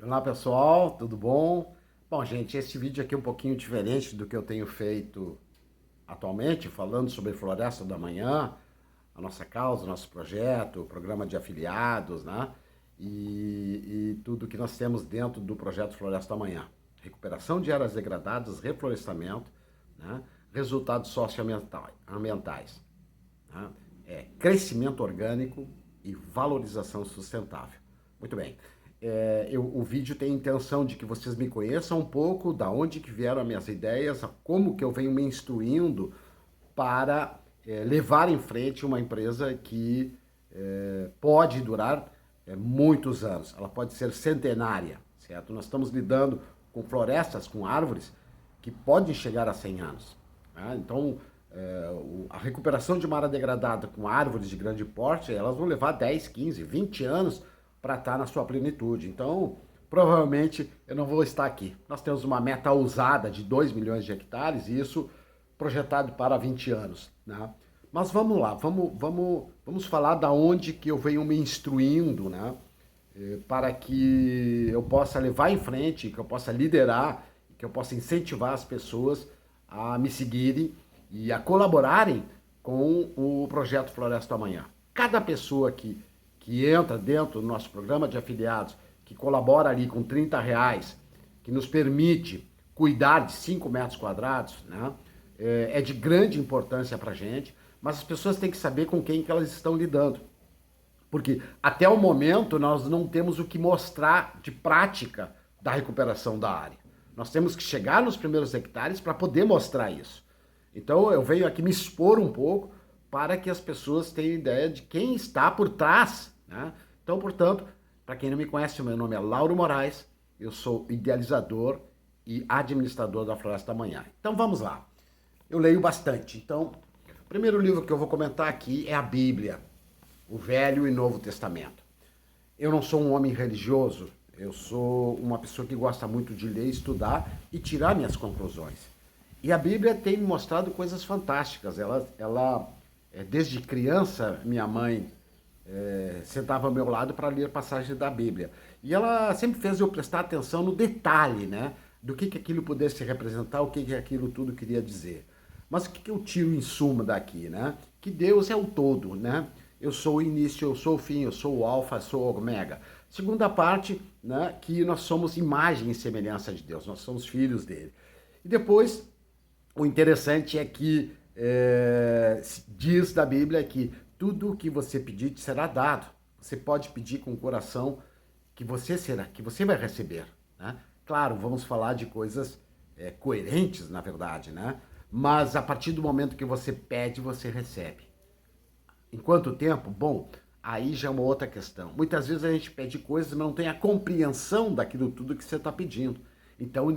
Olá pessoal, tudo bom? Bom, gente, esse vídeo aqui é um pouquinho diferente do que eu tenho feito atualmente, falando sobre Floresta da Manhã, a nossa causa, o nosso projeto, o programa de afiliados, né? E tudo que nós temos dentro do projeto Floresta da Manhã. Recuperação de áreas degradadas, reflorestamento, né? Resultados socioambientais, né? Crescimento orgânico e valorização sustentável. Muito bem. O vídeo tem a intenção de que vocês me conheçam um pouco, da onde que vieram as minhas ideias, como que eu venho me instruindo para levar em frente uma empresa que pode durar muitos anos. Ela pode ser centenária, certo? Nós estamos lidando com florestas, com árvores que podem chegar a 100 anos. Né? Então, a recuperação de uma área degradada com árvores de grande porte, elas vão levar 10, 15, 20 anos para estar na sua plenitude. Então, provavelmente eu não vou estar aqui. Nós temos uma meta ousada de 2 milhões de hectares e isso projetado para 20 anos. Né? Mas vamos lá, vamos falar da onde que eu venho me instruindo, né? Para que eu possa levar em frente, que eu possa liderar, que eu possa incentivar as pessoas a me seguirem e a colaborarem com o projeto Floresta Amanhã. Cada pessoa que entra dentro do nosso programa de afiliados, que colabora ali com R$ 30, que nos permite cuidar de 5 metros quadrados, né? É de grande importância para a gente, mas as pessoas têm que saber com quem que elas estão lidando. Porque até o momento nós não temos o que mostrar de prática da recuperação da área. Nós temos que chegar nos primeiros hectares para poder mostrar isso. Então eu venho aqui me expor um pouco para que as pessoas tenham ideia de quem está por trás. Né? Então, portanto, para quem não me conhece, meu nome é Lauro Moraes, eu sou idealizador e administrador da Floresta da Manhã. Então vamos lá, eu leio bastante. Então, o primeiro livro que eu vou comentar aqui é a Bíblia, o Velho e Novo Testamento. Eu não sou um homem religioso, eu sou uma pessoa que gosta muito de ler, estudar e tirar minhas conclusões. E a Bíblia tem me mostrado coisas fantásticas. Desde criança, minha mãe sentava ao meu lado para ler passagens da Bíblia. E ela sempre fez eu prestar atenção no detalhe, né? Do que aquilo pudesse representar, o que aquilo tudo queria dizer. Mas o que eu tiro em suma daqui, né? Que Deus é o todo, né? Eu sou o início, eu sou o fim, eu sou o alfa, eu sou o ômega. Segunda parte, né? Que nós somos imagem e semelhança de Deus, nós somos filhos dele. E depois, o interessante é que diz da Bíblia que tudo o que você pedir te será dado. Você pode pedir com o coração que você vai receber. Né? Claro, vamos falar de coisas coerentes, na verdade, né? Mas a partir do momento que você pede, você recebe. Em quanto tempo? Bom, aí já é uma outra questão. Muitas vezes a gente pede coisas e não tem a compreensão daquilo tudo que você está pedindo. Então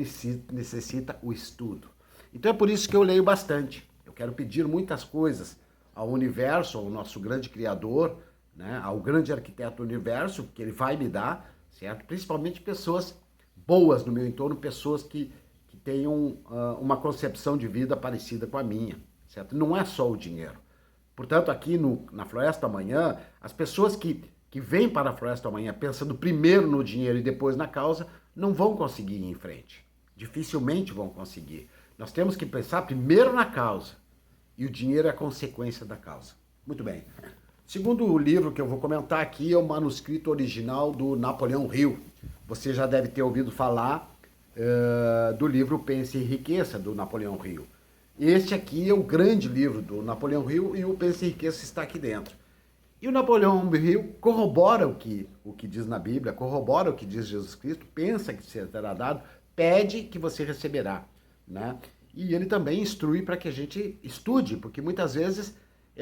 necessita o estudo. Então é por isso que eu leio bastante. Eu quero pedir muitas coisas ao universo, ao nosso grande criador, né, ao grande arquiteto do universo, que ele vai me dar, certo? Principalmente pessoas boas no meu entorno, pessoas que tenham uma concepção de vida parecida com a minha, certo? Não é só o dinheiro. Portanto, aqui na Floresta Amanhã, as pessoas que vêm para a Floresta Amanhã pensando primeiro no dinheiro e depois na causa, não vão conseguir ir em frente. Dificilmente vão conseguir. Nós temos que pensar primeiro na causa. E o dinheiro é a consequência da causa. Muito bem. Segundo livro que eu vou comentar aqui é o manuscrito original do Napoleão Hill. Você já deve ter ouvido falar do livro Pense e Enriqueça, do Napoleão Hill. Este aqui é o grande livro do Napoleão Hill e o Pense e Enriqueça está aqui dentro. E o Napoleão Hill corrobora o que diz na Bíblia, corrobora o que diz Jesus Cristo, pensa que será dado, pede que você receberá, né? E ele também instrui para que a gente estude, porque muitas vezes,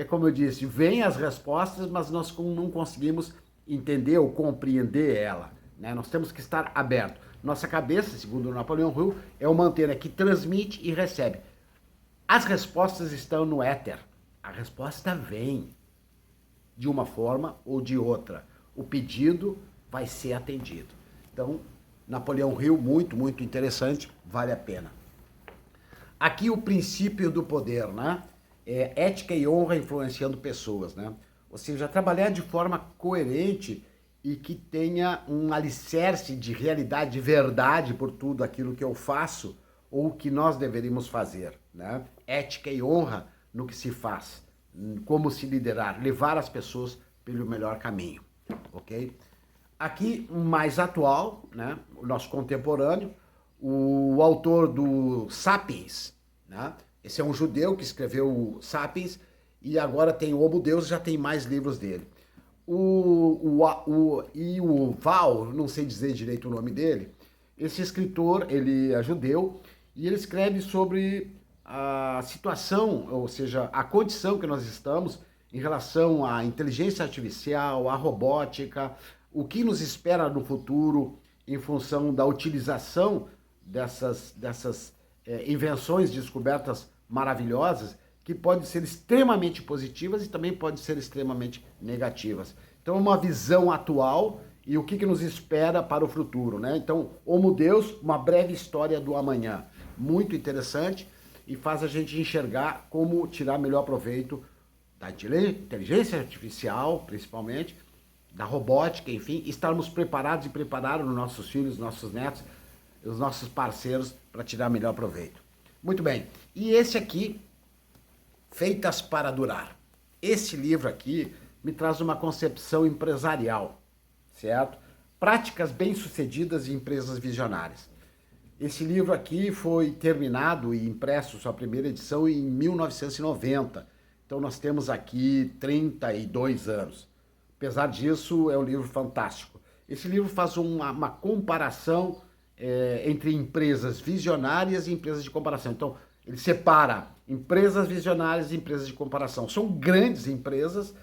como eu disse, vêm as respostas, mas nós não conseguimos entender ou compreender ela. Né? Nós temos que estar aberto. Nossa cabeça, segundo o Napoleão Hill, é uma antena que transmite e recebe. As respostas estão no éter. A resposta vem de uma forma ou de outra. O pedido vai ser atendido. Então, Napoleão Hill, muito, muito interessante, vale a pena. Aqui o princípio do poder, né? Ética e honra influenciando pessoas, né? Ou seja, trabalhar de forma coerente e que tenha um alicerce de realidade, de verdade por tudo aquilo que eu faço ou que nós deveríamos fazer, né? Ética e honra no que se faz, como se liderar, levar as pessoas pelo melhor caminho, ok? Aqui, um mais atual, né? O nosso contemporâneo, o autor do Sapiens, né? Esse é um judeu que escreveu o Sapiens e agora tem o Homo Deus, já tem mais livros dele. E o Val, não sei dizer direito o nome dele, esse escritor, ele é judeu e ele escreve sobre a situação, ou seja, a condição que nós estamos em relação à inteligência artificial, à robótica, o que nos espera no futuro em função da utilização dessas invenções, descobertas maravilhosas, que podem ser extremamente positivas e também podem ser extremamente negativas. Então, é uma visão atual e o que nos espera para o futuro, né? Então, Homo Deus, uma breve história do amanhã. Muito interessante e faz a gente enxergar como tirar melhor proveito da inteligência artificial, principalmente, da robótica, enfim, estarmos preparados e preparar os nossos filhos, nossos netos, os nossos parceiros para tirar melhor proveito. Muito bem, e esse aqui, Feitas para Durar. Esse livro aqui me traz uma concepção empresarial, certo? Práticas bem-sucedidas em empresas visionárias. Esse livro aqui foi terminado e impresso, sua primeira edição, em 1990. Então nós temos aqui 32 anos. Apesar disso, é um livro fantástico. Esse livro faz uma comparação entre empresas visionárias e empresas de comparação. Então, ele separa empresas visionárias e empresas de comparação. São grandes empresas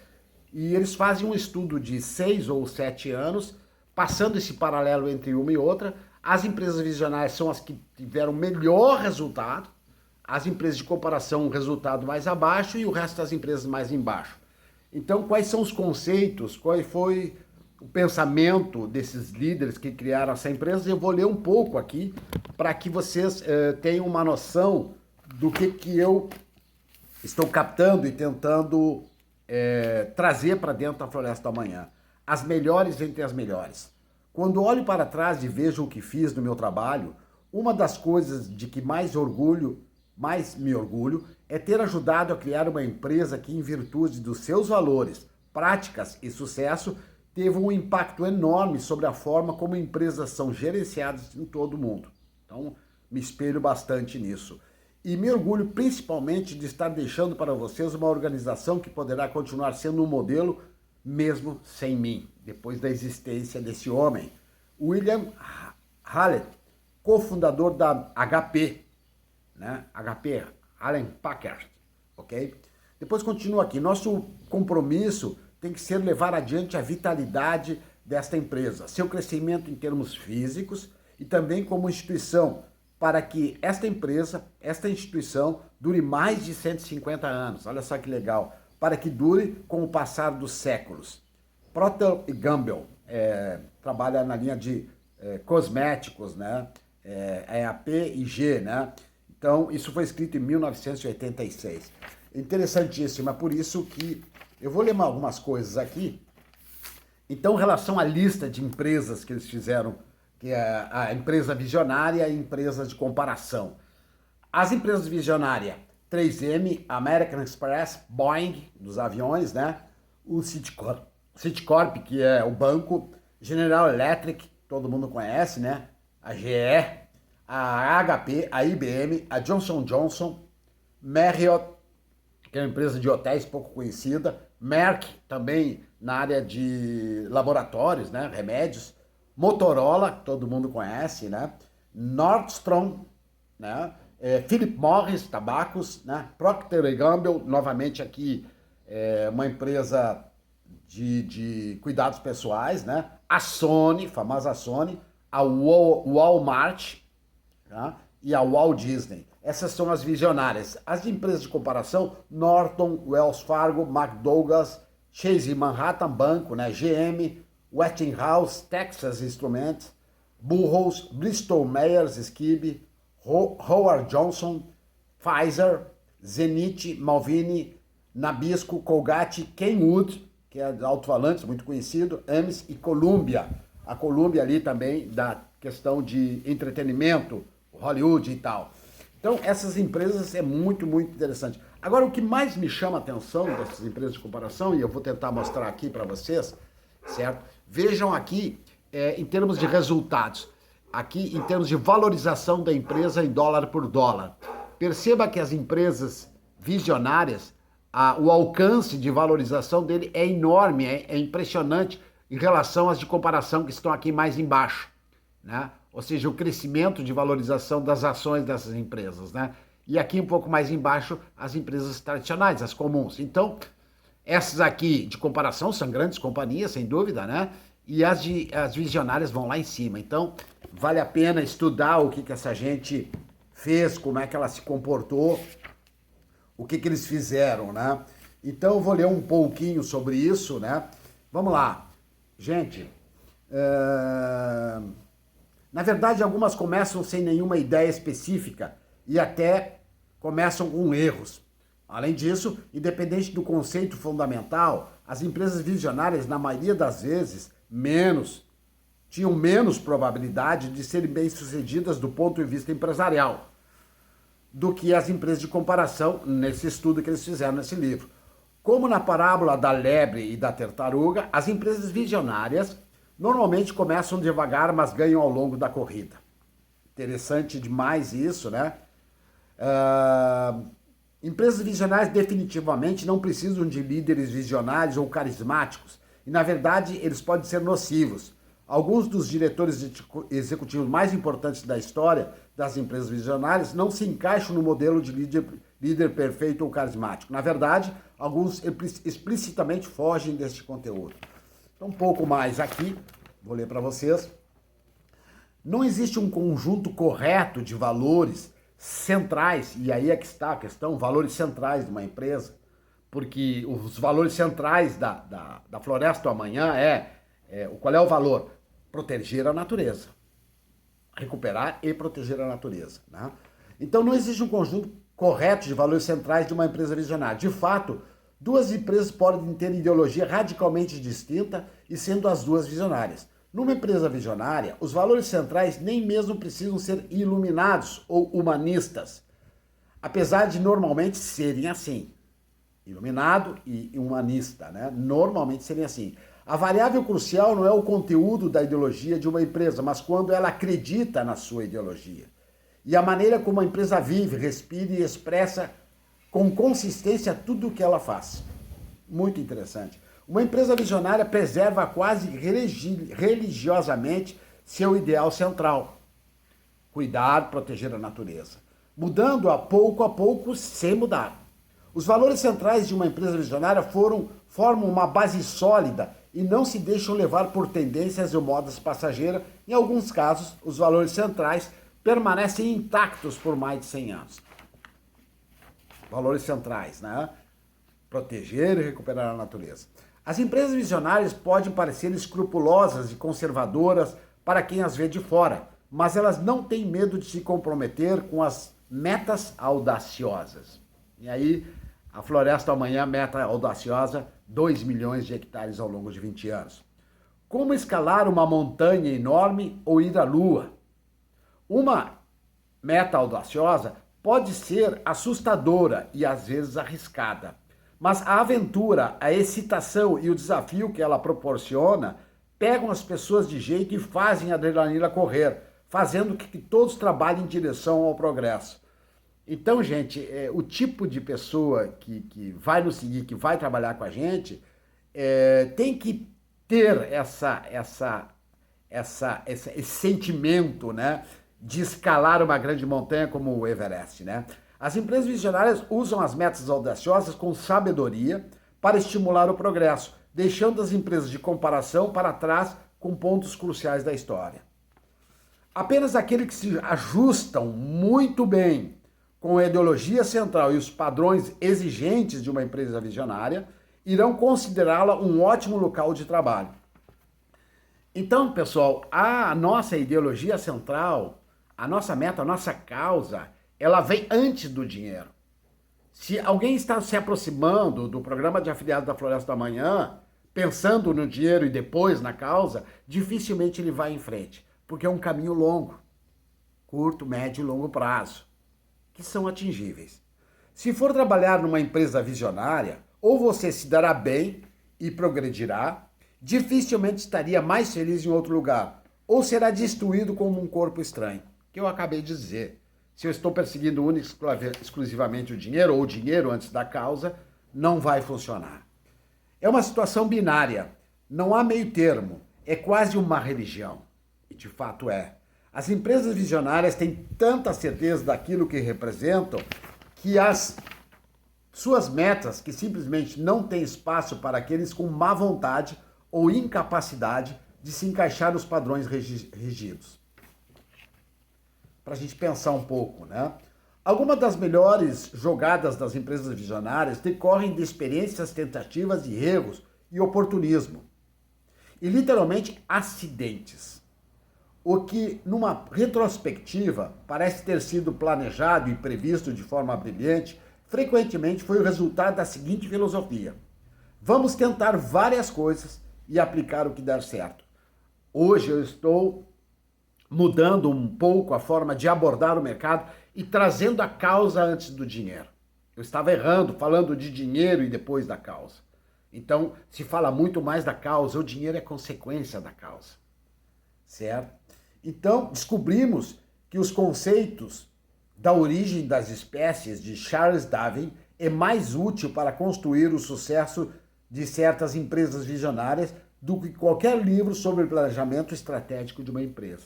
e eles fazem um estudo de 6 ou 7 anos, passando esse paralelo entre uma e outra. As empresas visionárias são as que tiveram melhor resultado, as empresas de comparação um resultado mais abaixo e o resto das empresas mais embaixo. Então, quais são os conceitos, qual foi o pensamento desses líderes que criaram essa empresa? Eu vou ler um pouco aqui para que vocês tenham uma noção do que eu estou captando e tentando trazer para dentro da Floresta da Manhã. As melhores entre as melhores. Quando olho para trás e vejo o que fiz no meu trabalho, uma das coisas de que mais me orgulho, é ter ajudado a criar uma empresa que, em virtude dos seus valores, práticas e sucesso, teve um impacto enorme sobre a forma como empresas são gerenciadas em todo o mundo. Então, me espelho bastante nisso. E me orgulho principalmente de estar deixando para vocês uma organização que poderá continuar sendo um modelo mesmo sem mim, depois da existência desse homem. William Hallett, cofundador da HP, né? HP, Allen Packard, ok? Depois continua aqui, nosso compromisso tem que ser levar adiante a vitalidade desta empresa, seu crescimento em termos físicos e também como instituição, para que esta empresa, esta instituição, dure mais de 150 anos. Olha só que legal. Para que dure com o passar dos séculos. Procter & Gamble trabalha na linha de cosméticos, né? P&G, né? Então, isso foi escrito em 1986. Interessantíssimo, é por isso que eu vou ler algumas coisas aqui. Então, em relação à lista de empresas que eles fizeram, que é a empresa visionária e empresas de comparação. As empresas visionárias, 3M, American Express, Boeing, dos aviões, né? O Citicorp, que é o banco, General Electric, todo mundo conhece, né? A GE, a HP, a IBM, a Johnson Johnson, Marriott, que é uma empresa de hotéis pouco conhecida, Merck, também na área de laboratórios, né? Remédios, Motorola, que todo mundo conhece, né? Nordstrom, né? Philip Morris, tabacos, né? Procter & Gamble, novamente aqui, uma empresa de cuidados pessoais, né? A Sony, famosa Sony, a Walmart, tá? E a Walt Disney. Essas são as visionárias. As empresas de comparação, Norton, Wells Fargo, McDougall, Chase Manhattan Banco, né? GM, Westinghouse, Texas Instruments, Burroughs, Bristol Myers Squibb, Howard Johnson, Pfizer, Zenith, Malvini, Nabisco, Colgate, Kenwood, que é de alto-falantes, muito conhecido, Hermes e Columbia. A Columbia ali também da questão de entretenimento, Hollywood e tal. Então, essas empresas é muito, muito interessante. Agora, o que mais me chama a atenção dessas empresas de comparação, e eu vou tentar mostrar aqui para vocês, certo? Vejam aqui, em termos de resultados, aqui em termos de valorização da empresa em dólar por dólar. Perceba que as empresas visionárias, o alcance de valorização dele é enorme, é impressionante em relação às de comparação que estão aqui mais embaixo, né? Ou seja, o crescimento de valorização das ações dessas empresas, né? E aqui um pouco mais embaixo, as empresas tradicionais, as comuns. Então, essas aqui de comparação são grandes companhias, sem dúvida, né? E as visionárias vão lá em cima. Então, vale a pena estudar o que essa gente fez, como é que ela se comportou, o que eles fizeram, né? Então, eu vou ler um pouquinho sobre isso, né? Vamos lá. Gente, na verdade, algumas começam sem nenhuma ideia específica e até começam com erros. Além disso, independente do conceito fundamental, as empresas visionárias, na maioria das vezes, tinham menos probabilidade de serem bem-sucedidas do ponto de vista empresarial do que as empresas de comparação nesse estudo que eles fizeram nesse livro. Como na parábola da lebre e da tartaruga, as empresas visionárias normalmente começam devagar, mas ganham ao longo da corrida. Interessante demais isso, né? Empresas visionárias definitivamente não precisam de líderes visionários ou carismáticos. E, na verdade, eles podem ser nocivos. Alguns dos diretores executivos mais importantes da história das empresas visionárias não se encaixam no modelo de líder perfeito ou carismático. Na verdade, alguns explicitamente fogem deste conteúdo. Então, um pouco mais aqui, vou ler para vocês. Não existe um conjunto correto de valores centrais, e aí é que está a questão, valores centrais de uma empresa, porque os valores centrais da Floresta do Amanhã qual é o valor? Proteger a natureza. Recuperar e proteger a natureza, né? Então, não existe um conjunto correto de valores centrais de uma empresa visionária. De fato, duas empresas podem ter ideologia radicalmente distinta e sendo as duas visionárias. Numa empresa visionária, os valores centrais nem mesmo precisam ser iluminados ou humanistas, apesar de normalmente serem assim. Iluminado e humanista, né? Normalmente serem assim. A variável crucial não é o conteúdo da ideologia de uma empresa, mas quando ela acredita na sua ideologia. E a maneira como a empresa vive, respira e expressa com consistência tudo o que ela faz. Muito interessante. Uma empresa visionária preserva quase religiosamente seu ideal central. Cuidar, proteger a natureza. Mudando a pouco, sem mudar. Os valores centrais de uma empresa visionária formam uma base sólida e não se deixam levar por tendências ou modas passageiras. Em alguns casos, os valores centrais permanecem intactos por mais de 100 anos. Valores centrais, né? Proteger e recuperar a natureza. As empresas visionárias podem parecer escrupulosas e conservadoras para quem as vê de fora, mas elas não têm medo de se comprometer com as metas audaciosas. E aí, a Floresta Amanhã, meta audaciosa, 2 milhões de hectares ao longo de 20 anos. Como escalar uma montanha enorme ou ir à Lua? Uma meta audaciosa pode ser assustadora e às vezes arriscada, mas a aventura, a excitação e o desafio que ela proporciona pegam as pessoas de jeito e fazem a adrenalina correr, fazendo que todos trabalhem em direção ao progresso. Então, gente, o tipo de pessoa que vai nos seguir, que vai trabalhar com a gente, tem que ter esse sentimento, né, de escalar uma grande montanha como o Everest, né? As empresas visionárias usam as metas audaciosas com sabedoria para estimular o progresso, deixando as empresas de comparação para trás com pontos cruciais da história. Apenas aqueles que se ajustam muito bem com a ideologia central e os padrões exigentes de uma empresa visionária, irão considerá-la um ótimo local de trabalho. Então, pessoal, a nossa ideologia central, a nossa meta, a nossa causa, ela vem antes do dinheiro. Se alguém está se aproximando do programa de afiliados da Floresta da Manhã, pensando no dinheiro e depois na causa, dificilmente ele vai em frente, porque é um caminho longo, curto, médio e longo prazo, que são atingíveis. Se for trabalhar numa empresa visionária, ou você se dará bem e progredirá, dificilmente estaria mais feliz em outro lugar, ou será destruído como um corpo estranho, que eu acabei de dizer. Se eu estou perseguindo única e exclusivamente o dinheiro, ou o dinheiro antes da causa, não vai funcionar. É uma situação binária, não há meio termo, é quase uma religião. E de fato é. As empresas visionárias têm tanta certeza daquilo que representam que as suas metas, que simplesmente não têm espaço para aqueles com má vontade ou incapacidade de se encaixar nos padrões rígidos. Para a gente pensar um pouco, né? Algumas das melhores jogadas das empresas visionárias decorrem de experiências, tentativas e erros e oportunismo. E literalmente acidentes. O que, numa retrospectiva, parece ter sido planejado e previsto de forma brilhante, frequentemente foi o resultado da seguinte filosofia: vamos tentar várias coisas e aplicar o que der certo. Hoje eu estou mudando um pouco a forma de abordar o mercado e trazendo a causa antes do dinheiro. Eu estava errando, falando de dinheiro e depois da causa. Então, se fala muito mais da causa, o dinheiro é consequência da causa. Certo? Então, descobrimos que os conceitos da origem das espécies de Charles Darwin é mais útil para construir o sucesso de certas empresas visionárias do que qualquer livro sobre o planejamento estratégico de uma empresa.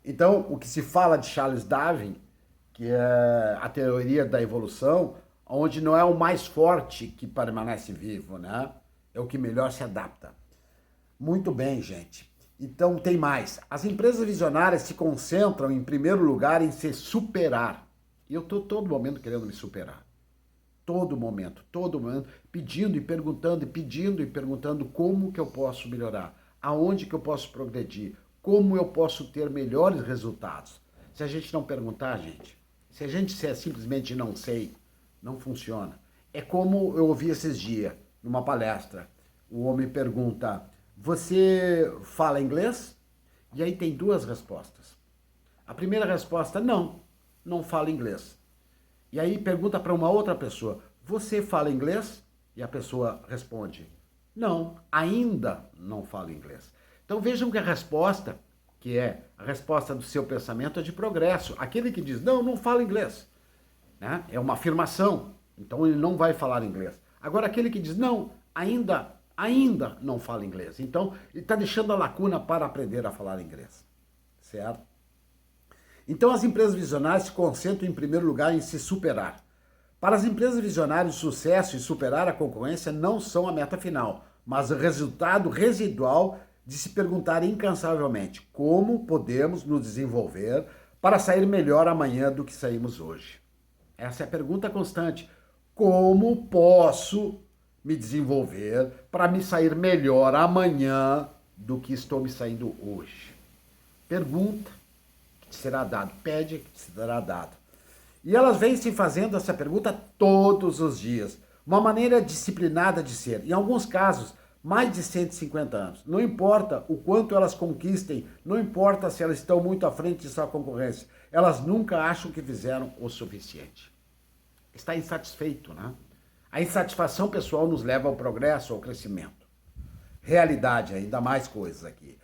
Então, o que se fala de Charles Darwin, que é a teoria da evolução, onde não é o mais forte que permanece vivo, né? É o que melhor se adapta. Muito bem, gente. Então, tem mais. As empresas visionárias se concentram, em primeiro lugar, em se superar. E eu estou todo momento querendo me superar. Todo momento, pedindo e perguntando como que eu posso melhorar, aonde que eu posso progredir, como eu posso ter melhores resultados. Se a gente não perguntar, gente, se a gente simplesmente não sei, não funciona. É como eu ouvi esses dias, numa palestra, o homem pergunta: você fala inglês? E aí tem duas respostas. A primeira resposta: não falo inglês. E aí pergunta para uma outra pessoa: você fala inglês? E a pessoa responde: não, ainda não falo inglês. Então vejam que a resposta, que é a resposta do seu pensamento, é de progresso. Aquele que diz: não falo inglês, né? É uma afirmação, então ele não vai falar inglês. Agora aquele que diz: não, ainda não fala inglês. Então ele está deixando a lacuna para aprender a falar inglês, certo? Então, as empresas visionárias se concentram, em primeiro lugar, em se superar. Para as empresas visionárias, o sucesso e superar a concorrência não são a meta final, mas o resultado residual de se perguntar incansavelmente como podemos nos desenvolver para sair melhor amanhã do que saímos hoje. Essa é a pergunta constante. Como posso me desenvolver para me sair melhor amanhã do que estou me saindo hoje? Pergunta que te será dado, pede que te será dado. E elas vêm se fazendo essa pergunta todos os dias. Uma maneira disciplinada de ser. Em alguns casos, mais de 150 anos. Não importa o quanto elas conquistem, não importa se elas estão muito à frente de sua concorrência. Elas nunca acham que fizeram o suficiente. Está insatisfeito, né? A insatisfação pessoal nos leva ao progresso, ao crescimento. Realidade, ainda mais coisas aqui.